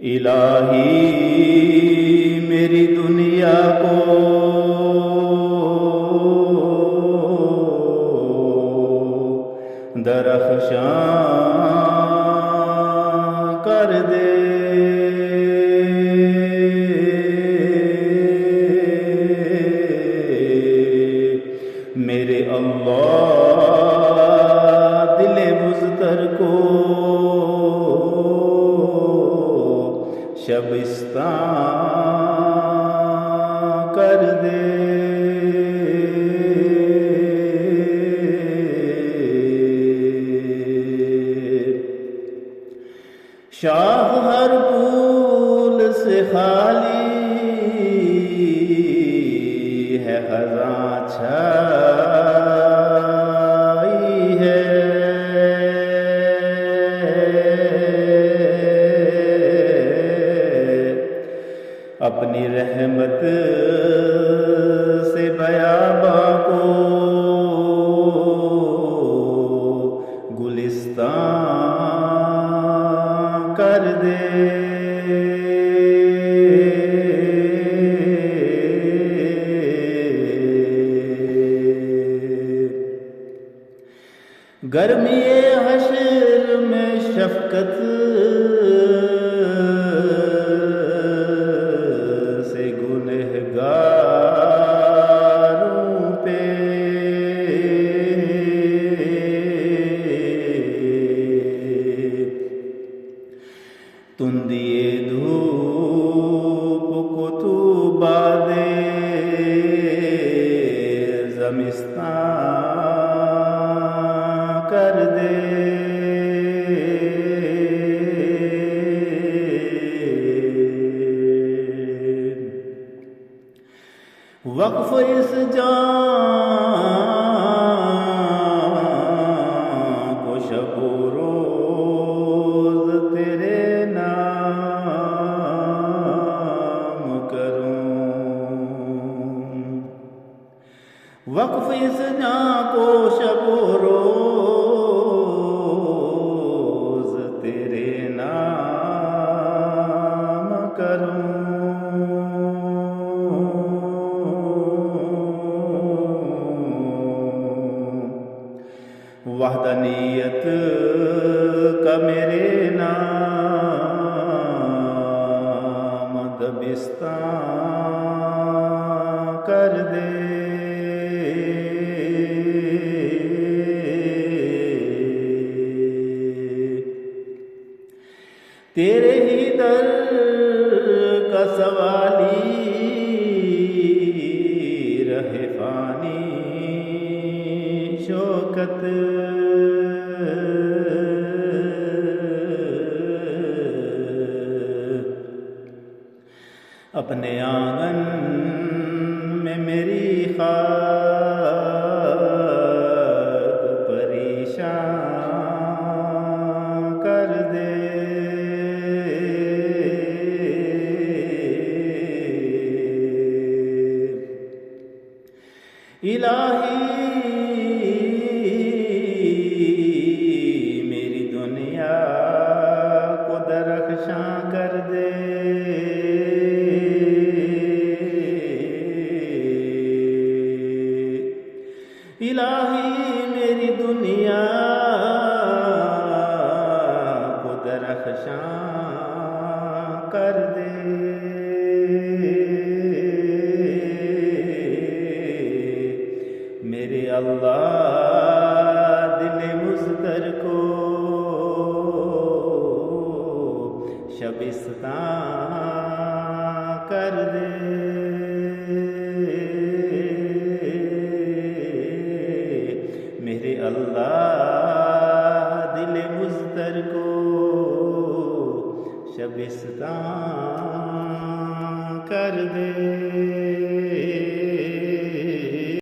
الہی میری دنیا کو درخشاں کر دے، میرے اللہ دل مضطر کو شبستان کر دے۔ شاہ ہر پھول سے خالی ہے، خزاں چھائی ہے، اپنی رحمت سے بیاباں کو گلستان کر دے۔ گرمی حشر میں شفقت سے گنہگاروں پہ تندیے دھوپ کو تو بادے زمستان کر دے۔ وقف اس جان کو شب و روز تیرے نام کروں، وقف اس جان کو شب و روز تیرے نام کروں۔ وحدانیت کا میرے نام دبستان کر دے۔ تیرے ہی در کا سوالی رہے فانی شوکت، اپنے آنگن میں میری خاک پریشان کر دے۔ الہی میری دنیا کو درخشاں کر دے، الہی میری دنیا کو درخشاں کر دے۔ میرے اللہ دل مضطر کو شبستان کر دے۔ میرے اللہ دل مضطر کو شبستان کر دے۔